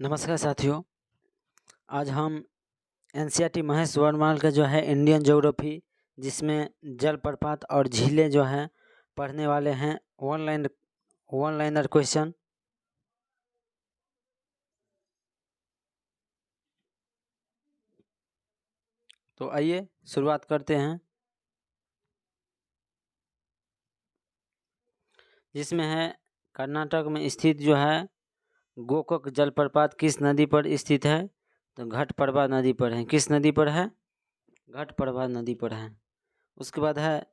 नमस्कार साथियों। आज हम एनसीईआरटी महेश वर्माल का जो है इंडियन ज्योग्राफी, जिसमें जलप्रपात और झीलें जो हैं पढ़ने वाले हैं। One liner question. तो आइए शुरुआत करते हैं, जिसमें है कर्नाटक में स्थित जो है गोकक जलप्रपात किस नदी पर स्थित है? तो घटप्रभा नदी पर है। किस नदी पर है? घटप्रभा नदी पर है। उसके बाद है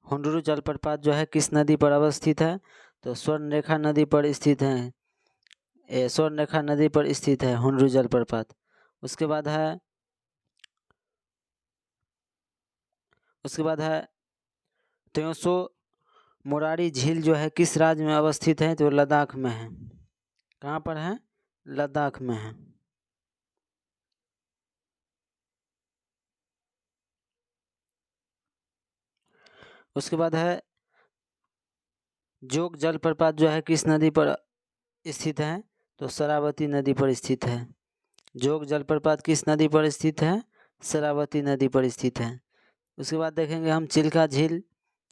हुंडरू जलप्रपात जो है किस नदी पर अवस्थित है? तो स्वर्णरेखा नदी पर स्थित है। स्वर्णरेखा नदी पर स्थित है हुंडरू जलप्रपात। उसके बाद है त्योसो मोरारी झील जो है किस राज्य में अवस्थित है? तो लद्दाख में है। कहाँ पर है? लद्दाख में है। उसके बाद है जोग जलप्रपात जो है किस नदी पर स्थित है? तो शरावती नदी पर स्थित है। जोग जलप्रपात किस नदी पर स्थित है? शरावती नदी पर स्थित है। उसके बाद देखेंगे हम चिल्का झील,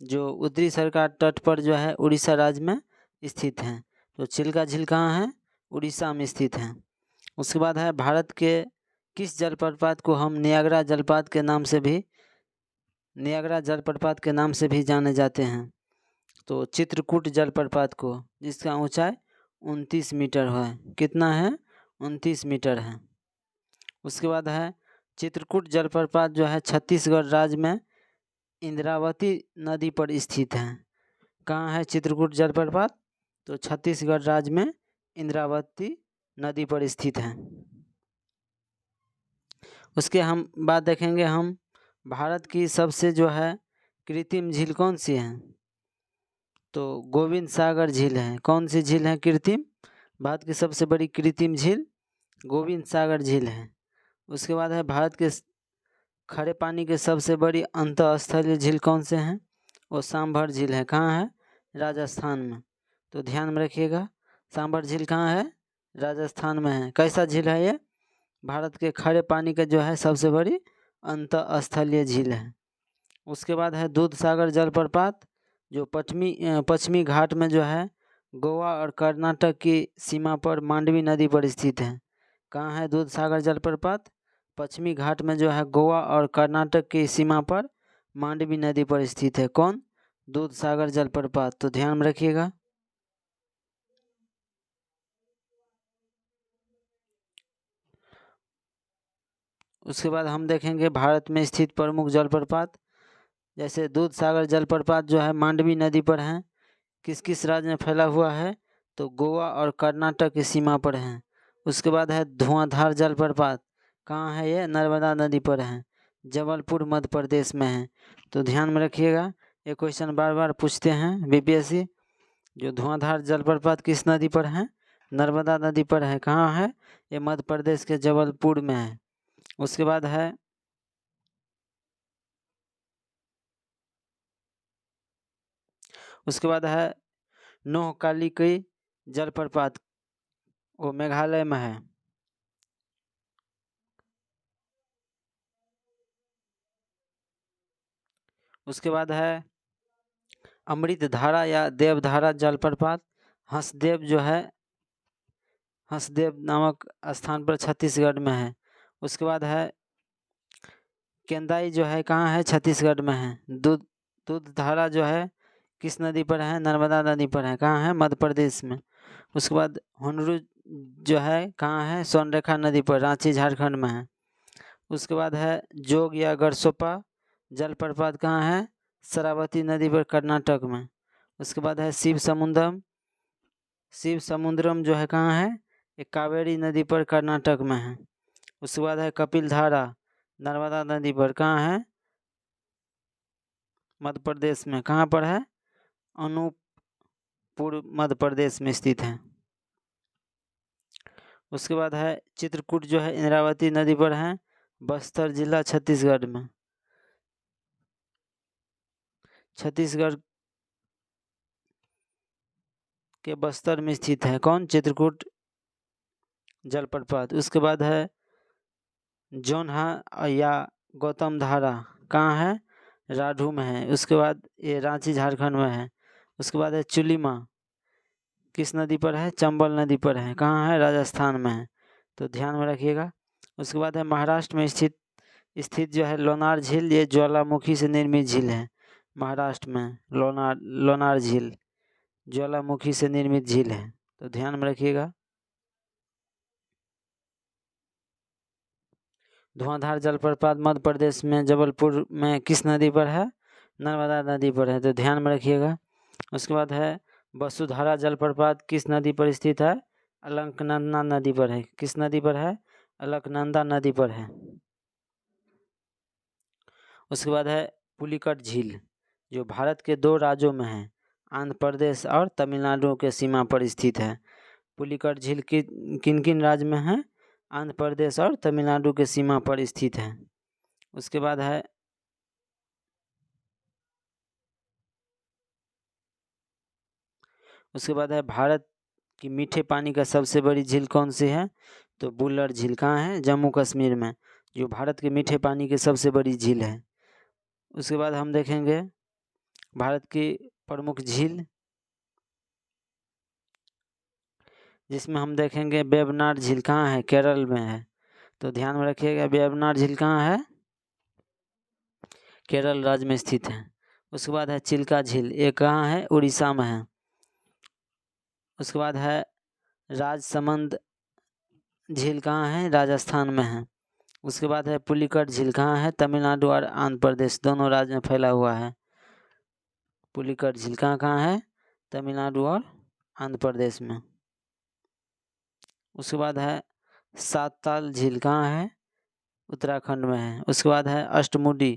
जो उत्तरी सरकार तट पर जो है उड़ीसा राज्य में स्थित है। तो चिल्का झील कहाँ है? उड़ीसा में स्थित है। उसके बाद है भारत के किस जलप्रपात को हम नियाग्रा जलप्रपात के नाम से भी जाने जाते हैं? तो चित्रकूट जलप्रपात को, जिसका ऊंचाई 29 मीटर है। कितना है? 29 मीटर है। उसके बाद है चित्रकूट जलप्रपात जो है छत्तीसगढ़ राज्य में इंद्रावती नदी पर स्थित है। कहाँ है चित्रकूट जलप्रपात? तो छत्तीसगढ़ राज्य में इंद्रावती नदी पर स्थित है। उसके हम बाद देखेंगे हम भारत की सबसे जो है कृत्रिम झील कौन सी है? तो गोविंद सागर झील है। कौन सी झील है कृत्रिम? भारत की सबसे बड़ी कृत्रिम झील गोविंद सागर झील है। उसके बाद है भारत के खड़े पानी के सबसे बड़ी अंतःस्थलीय झील कौन से हैं? वो सांभर झील है। कहाँ है? राजस्थान में। तो ध्यान में रखिएगा, सांभर झील कहाँ है? राजस्थान में है। कैसा झील है ये? भारत के खड़े पानी का जो है सबसे बड़ी अंतःस्थलीय झील है। उसके बाद है दूध सागर जलप्रपात, जो पश्चिमी घाट में जो है गोवा और कर्नाटक की सीमा पर मांडवी नदी पर स्थित है। कहाँ है दूध सागर जलप्रपात? पश्चिमी घाट में जो है गोवा और कर्नाटक की सीमा पर मांडवी नदी पर स्थित है। कौन? दूध सागर जलप्रपात। तो ध्यान में रखिएगा। उसके बाद हम देखेंगे भारत में स्थित प्रमुख जलप्रपात, जैसे दूध सागर जलप्रपात जो है मांडवी नदी पर है। किस किस राज्य में फैला हुआ है? तो गोवा और कर्नाटक की सीमा पर है। उसके बाद है धुआंधार जलप्रपात। कहाँ है ये? नर्मदा नदी पर है। जबलपुर मध्य प्रदेश में है। तो ध्यान में रखिएगा, ये क्वेश्चन बार बार पूछते हैं बीपीएससी। जो धुआंधार जलप्रपात किस नदी पर है? नर्मदा नदी पर है। कहाँ है? ये मध्य प्रदेश के जबलपुर में है। उसके बाद है नोहकालिकई जलप्रपात, वो मेघालय में है। उसके बाद है अमृतधारा या देवधारा जलप्रपात, हंसदेव नामक स्थान पर छत्तीसगढ़ में है। उसके बाद है केंदाई जो है कहाँ है? छत्तीसगढ़ में है। दूधधारा जो है किस नदी पर है? नर्मदा नदी पर है। कहाँ है? मध्य प्रदेश में। उसके बाद हुंडरू जो है कहाँ है? स्वर्णरेखा नदी पर, रांची झारखंड में है। उसके बाद है जोग या गरसोपा जलप्रपात कहाँ है? शरावती नदी पर, कर्नाटक में। उसके बाद है शिव समुद्रम जो है कहाँ है? ये कावेरी नदी पर, कर्नाटक में है। उसके बाद है कपिल धारा नर्मदा नदी पर, कहाँ है? मध्य प्रदेश में। कहाँ पर है? अनूपपुर मध्य प्रदेश में स्थित है। उसके बाद है चित्रकूट जो है इंद्रावती नदी पर है, बस्तर जिला छत्तीसगढ़ में। छत्तीसगढ़ के बस्तर में स्थित है। कौन? चित्रकूट जलप्रपात। उसके बाद है जोन्हा या गौतम धारा, कहाँ है? राढ़ू में है। उसके बाद ये रांची झारखंड में है। उसके बाद है चुलीमा, किस नदी पर है? चंबल नदी पर है। कहाँ है? राजस्थान में है, तो ध्यान में रखिएगा। उसके बाद है महाराष्ट्र में स्थित जो है लोनार झील, ये ज्वालामुखी से निर्मित झील है। महाराष्ट्र में लोनार झील ज्वालामुखी से निर्मित झील है, तो ध्यान में रखिएगा। धुआंधार जलप्रपात मध्य प्रदेश में जबलपुर में किस नदी पर है? नर्मदा नदी पर है, तो ध्यान में रखिएगा। उसके बाद है वसुधारा जलप्रपात किस नदी पर स्थित है? अलकनंदा नदी पर है। किस नदी पर है? अलकनंदा नदी पर है। उसके बाद है पुलिकट झील, जो भारत के 2 राज्यों में है, आंध्र प्रदेश और तमिलनाडु के सीमा पर स्थित है। पुलिकट झील किन किन राज्य में है? आंध्र प्रदेश और तमिलनाडु के सीमा पर स्थित है। उसके बाद है भारत की मीठे पानी का सबसे बड़ी झील कौन सी है? तो बुलर झील, कहाँ है? जम्मू कश्मीर में, जो भारत के मीठे पानी की सबसे बड़ी झील है। उसके बाद हम देखेंगे भारत की प्रमुख झील, जिसमें हम देखेंगे वेबनाड झील, कहाँ है? केरल में है, तो ध्यान में रखिएगा। वेबनाड झील कहाँ है? केरल राज्य में स्थित है। उसके बाद है चिल्का झील, ये कहाँ है? उड़ीसा में है। उसके बाद है राजसमंद झील, कहाँ है? राजस्थान में है। उसके बाद है पुलिकट झील, कहाँ है? तमिलनाडु और आंध्र प्रदेश दोनों राज्य में फैला हुआ है। पुलिकट झील कहाँ कहाँ है? तमिलनाडु और आंध्र प्रदेश में। उसके बाद है सातताल झील, कहाँ है? उत्तराखंड में है। उसके बाद है अष्टमुडी,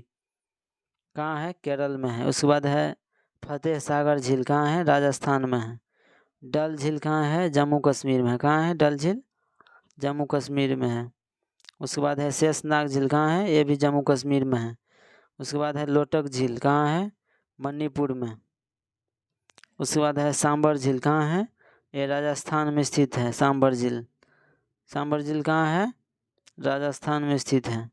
कहाँ है? केरल में है। उसके बाद है फतेह सागर झील, कहाँ है? राजस्थान में है। डल झील कहाँ है? जम्मू कश्मीर में है। कहाँ है डल झील? जम्मू कश्मीर में है। उसके बाद है शेषनाग झील, कहाँ है? ये भी जम्मू कश्मीर में है। उसके बाद है लोटक झील, कहाँ है? मणिपुर में। उसके बाद है सांबर झील, कहाँ है? ये राजस्थान में स्थित है। सांबर झील कहाँ है? राजस्थान में स्थित है।